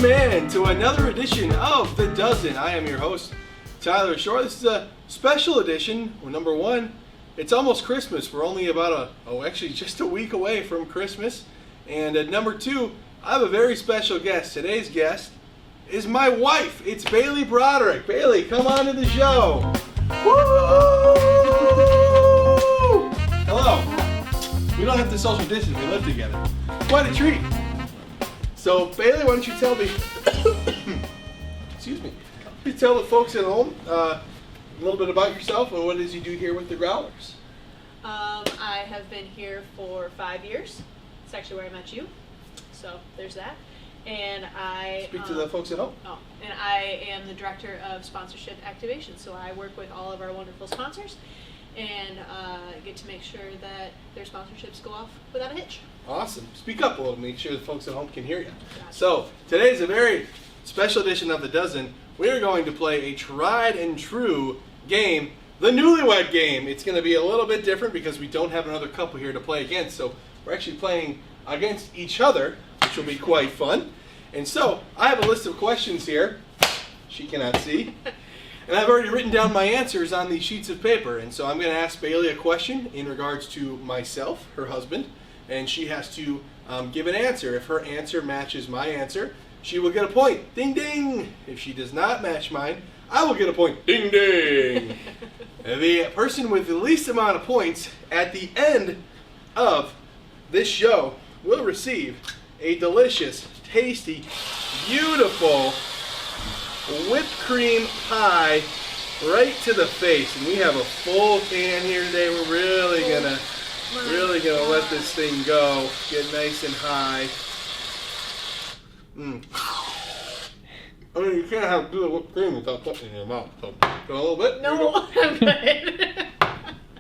Welcome in to another edition of The Dozen. I am your host, Tyler Shore. This is a special edition. Well, number one, it's almost Christmas. We're only about just a week away from Christmas. And at number two, I have a very special guest. Today's guest is my wife. It's Bailey Broderick. Bailey, come on to the show. Woo! Hello. We don't have to social distance. We live together. Quite a treat. So, Bailey, why don't you tell me, excuse me, you tell the folks at home a little bit about yourself and what it is you do here with the Growlers. I have been here for 5 years. It's actually where I met you. So, there's that. And I... Speak to the folks at home. And I am the director of sponsorship activation. So, I work with all of our wonderful sponsors and get to make sure that their sponsorships go off without a hitch. Awesome. Speak up a little, make sure the folks at home can hear you. Gotcha. So, today's a very special edition of The Dozen. We're going to play a tried and true game, the Newlywed Game. It's going to be a little bit different because we don't have another couple here to play against, so we're actually playing against each other, which will be quite fun. And so, I have a list of questions here. She cannot see. And I've already written down my answers on these sheets of paper. And so I'm going to ask Bailey a question in regards to myself, her husband, and she has to give an answer. If her answer matches my answer, she will get a point. Ding, ding. If she does not match mine, I will get a point. Ding, ding. The person with the least amount of points at the end of this show will receive a delicious, tasty, beautiful whipped cream pie right to the face. And we have a full can here today. We're really gonna let this thing go. Get nice and high. I mean, you can't have good whipped cream without putting it in your mouth. So, a little bit? No, I'm good.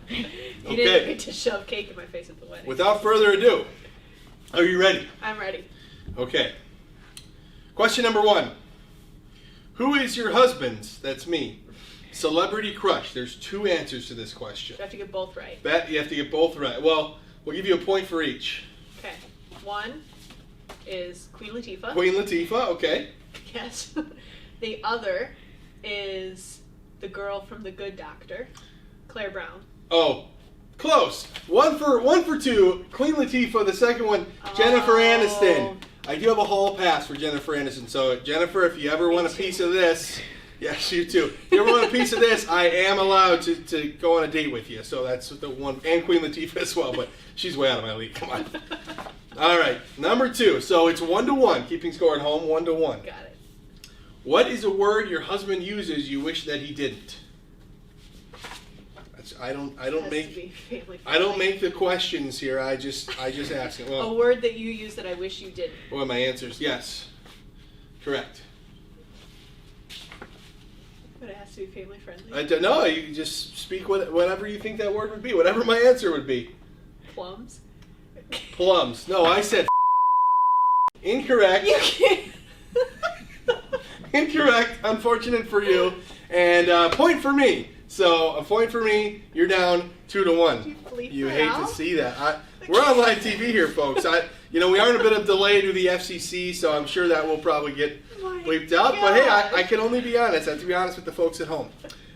You didn't get to shove cake in my face at the wedding. Without further ado, are you ready? I'm ready. Okay. Question number one. Who is your husband's, that's me, celebrity crush? There's two answers to this question. You have to get both right. You have to get both right. Well, we'll give you a point for each. Okay. One is Queen Latifah. Queen Latifah, okay. Yes. The other is the girl from The Good Doctor, Claire Brown. Oh, close. One for two. Queen Latifah. The second one, Jennifer Aniston. I do have a hall pass for Jennifer Aniston. So, Jennifer, if you ever want a piece of this, yes, you too. If you ever want a piece of this, I am allowed to go on a date with you. So that's the one, and Queen Latifah as well, but she's way out of my league. Come on. All right, number two. So it's 1-1. Keeping score at home, 1-1. Got it. What is a word your husband uses you wish that he didn't? I don't make the questions here. I just ask it. Well, a word that you use that I wish you didn't. Well, my answer is yes. Correct. But it has to be family friendly. I don't know. You just speak whatever you think that word would be. Whatever my answer would be. Plums. Plums. No, I said incorrect. You can't. Incorrect. Unfortunate for you. And point for me. So a point for me. You're down 2-1. You hate to see that. We're on live TV here, folks. We are in a bit of delay due to the FCC, so I'm sure that will probably get bleeped out. But hey, I can only be honest. I have to be honest with the folks at home.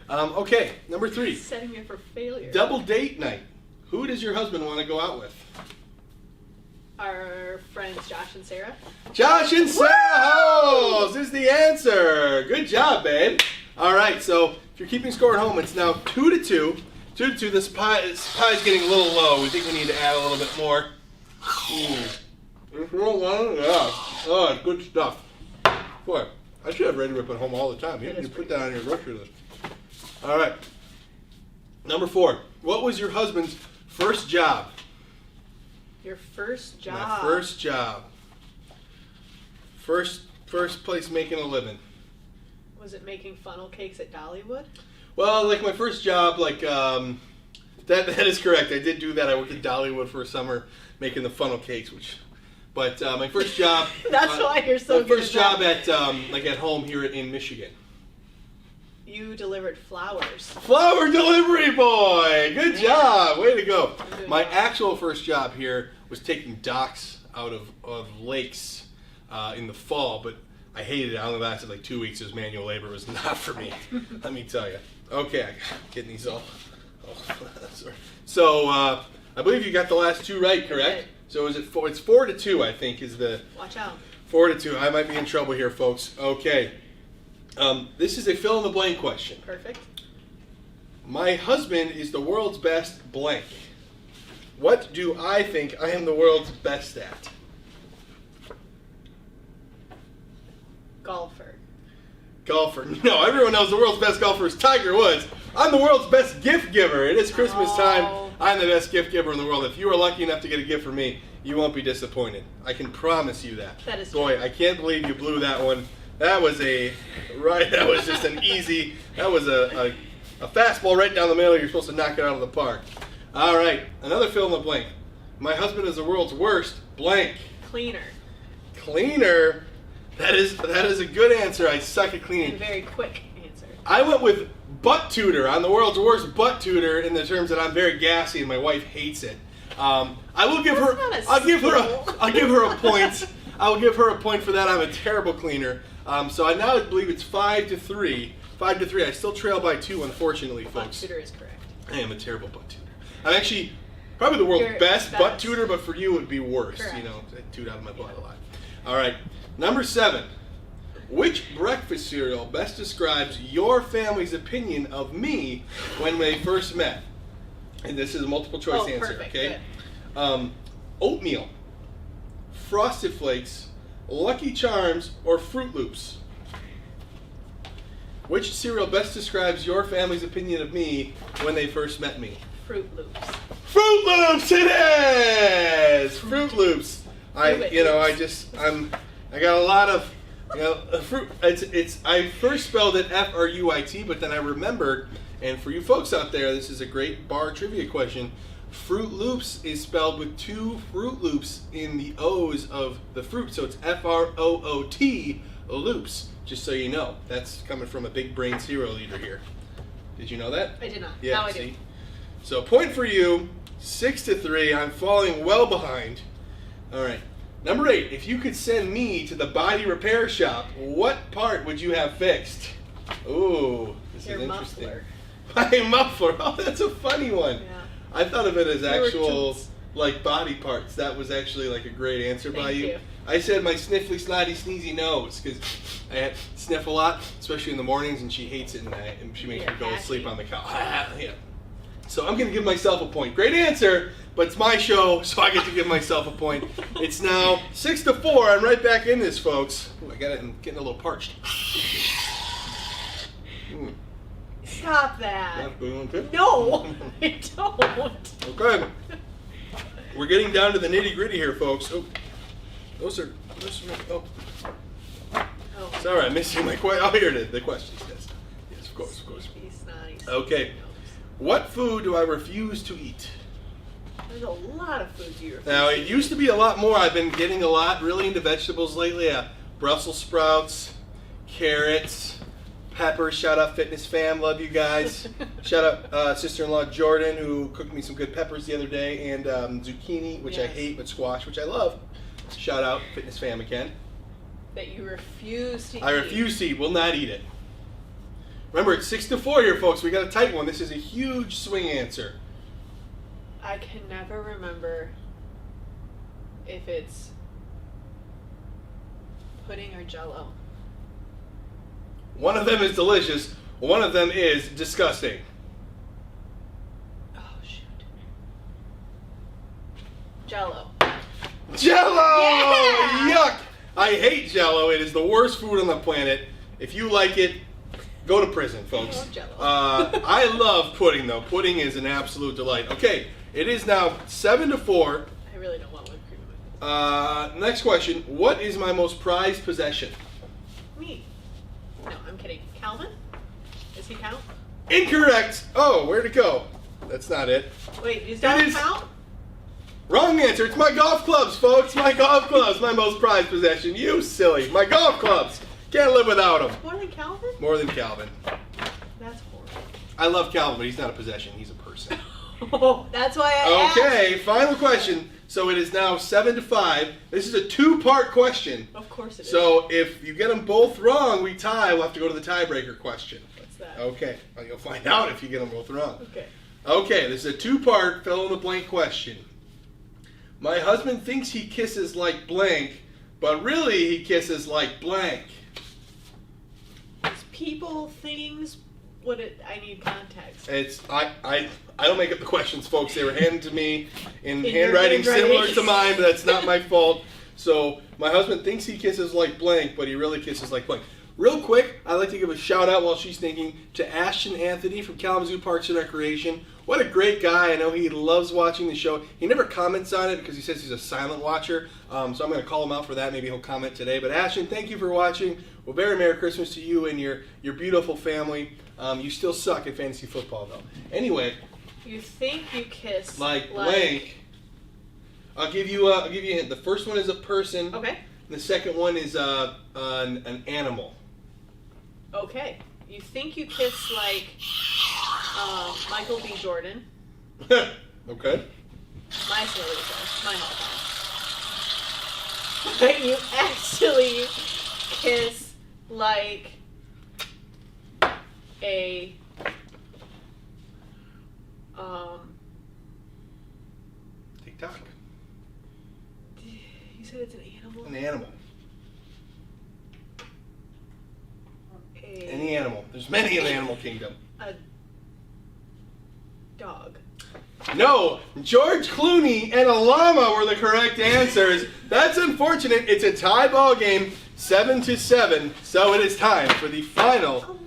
Okay, number 3. Setting me up for failure. Double date night. Who does your husband want to go out with? Our friends Josh and Sarah. Josh and Sarah Hose is the answer. Good job, babe. All right, so if you're keeping score at home, it's now 2-2. 2-2. This pie is getting a little low. We think we need to add a little bit more. If you don't want it, yeah. Oh, good stuff. Boy, I should have Ready Whip at home all the time. You need to put that on your grocery list. All right. Number 4. What was your husband's first job? Your first job? My first job. First place making a living. Was it making funnel cakes at Dollywood? Well, like my first job, that is correct. I did do that. I worked at Dollywood for a summer making the funnel cakes, but my first job. That's why you're so good. My first job at at home here in Michigan. You delivered flowers. Flower delivery boy! Good job! Way to go. My actual first job here was taking docks out of lakes in the fall, but I hated it. I only lasted like 2 weeks. It was manual labor. It was not for me. Let me tell you. Okay, I'm getting these all. Sorry. So I believe you got the last 2 right, correct? So is it it's 4-2, I think, is the. Watch out. 4-2. I might be in trouble here, folks. Okay. This is a fill in the blank question. Perfect. My husband is the world's best blank. What do I think I am the world's best at? Golfer. Golfer. No, everyone knows the world's best golfer is Tiger Woods. I'm the world's best gift giver. It is Christmas time. I'm the best gift giver in the world. If you are lucky enough to get a gift from me, you won't be disappointed. I can promise you that. That is Boy, true. I can't believe you blew that one. That was that was just an easy, that was a fastball right down the middle. You're supposed to knock it out of the park. All right, another fill in the blank. My husband is the world's worst blank. Cleaner. Cleaner. That is a good answer. I suck at cleaning. And very quick answer. I went with butt tutor. I'm the world's worst butt tutor in the terms that I'm very gassy and my wife hates it. I will give her. I'll give her a point. I'll give her a point for that. I'm a terrible cleaner. So I now believe it's 5-3. 5-3. I still trail by 2, unfortunately, folks. Butt tutor is correct. I am a terrible butt tutor. I'm actually probably the world's best butt tutor, but for you it would be worse. Correct. You know, I toot out of my butt a lot. All right. Number 7. Which breakfast cereal best describes your family's opinion of me when they first met? And this is a multiple choice answer, perfect. okay? Oatmeal, Frosted Flakes, Lucky Charms, or Fruit Loops? Which cereal best describes your family's opinion of me when they first met me? Fruit Loops. Fruit Loops it is! Fruit Loops. I got a lot of, fruit. I first spelled it Fruit, but then I remembered, and for you folks out there, this is a great bar trivia question. Fruit Loops is spelled with 2 Fruit Loops in the O's of the fruit, so it's F-R-O-O-T, Loops, just so you know. That's coming from a big brain cereal eater here. Did you know that? I did not. Yeah, now I see? do. So point for you, 6-3. I'm falling well behind. All right. Number 8, if you could send me to the body repair shop, what part would you have fixed? Ooh, this Your is interesting. muffler. My muffler. Oh, that's a funny one. Yeah. I thought of it as actual, toots. like, body parts. That was actually, like, a great answer by Thank you. you. I said my sniffly, snotty, sneezy nose, because I sniff a lot, especially in the mornings, and she hates it, and she makes me go to sleep on the couch. Yeah. So I'm going to give myself a point. Great answer, but it's my show, so I get to give myself a point. It's now 6-4. I'm right back in this, folks. Ooh, I'm getting a little parched. Stop that. Okay. No, I don't. Okay. We're getting down to the nitty-gritty here, folks. Oh, oh. Sorry, I'm missing my question. Oh, here it is. The questions. Yes, of course. Okay. What food do I refuse to eat? There's a lot of foods you refuse. Now, it used to be a lot more. I've been getting a lot really into vegetables lately. Brussels sprouts, carrots, peppers. Shout out Fitness Fam. Love you guys. Shout out sister-in-law Jordan, who cooked me some good peppers the other day, and zucchini, which I hate, but squash, which I love. Shout out Fitness Fam again. That you refuse to eat. I refuse to eat. Will not eat it. Remember, it's 6-4 here, folks. We got a tight one. This is a huge swing answer. I can never remember if it's pudding or Jell-O. One of them is delicious. One of them is disgusting. Oh, shoot. Jell-O. Jell-O! Yeah! Yuck! I hate Jell-O. It is the worst food on the planet. If you like it, go to prison, folks. I love Jell-O. I love pudding, though. Pudding is an absolute delight. Okay, it is now 7-4. I really don't want whipped cream. Next question. What is my most prized possession? Me. No, I'm kidding. Calvin? Does he count? Incorrect. Oh, where'd it go? That's not it. Wait, does that count? Wrong answer. It's my golf clubs, folks. My golf clubs. My most prized possession. You silly. My golf clubs. Can't live without them. More than Calvin? More than Calvin. That's horrible. I love Calvin, but he's not a possession. He's a person. Oh, that's why I asked. Okay, final question. So it is now 7-5. This is a 2-part question. Of course it is. So if you get them both wrong, we tie. We'll have to go to the tiebreaker question. What's that? Okay. Well, you'll find out if you get them both wrong. Okay. Okay, this is a 2-part fill-in-the-blank question. My husband thinks he kisses like blank, but really he kisses like blank. It's people, things. I need context. I don't make up the questions, folks. They were handed to me in your handwriting similar handwriting. to mine, but that's not my fault. So my husband thinks he kisses like blank, but he really kisses like blank. Real quick, I'd like to give a shout out while she's thinking to Ashton Anthony from Kalamazoo Parks and Recreation. What a great guy. I know he loves watching the show. He never comments on it because he says he's a silent watcher. So I'm going to call him out for that. Maybe he'll comment today. But Ashton, thank you for watching. Well, very Merry Christmas to you and your beautiful family. You still suck at fantasy football, though. Anyway. You think you kiss Like blank. I'll give you a hint. The first one is a person. Okay. And the second one is an animal. Okay. You think you kiss like Michael B. Jordan. Okay. My celebrity show. My hall. But you actually kiss like a TikTok. You said it's an animal? An animal. Any animal. There's many in the animal kingdom. A dog. No, George Clooney and a llama were the correct answers. That's unfortunate. It's a tie ball game, 7-7. So it is time for the final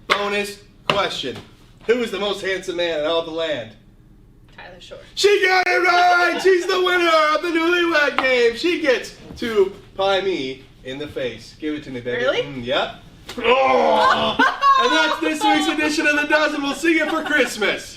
bonus question. Who is the most handsome man in all the land? Tyler Shore. She got it right! She's the winner of the Newlywed Game. She gets to pie me in the face. Give it to me, baby. Really? Yep. Oh! And that's this week's edition of The Dozen. We'll see you for Christmas.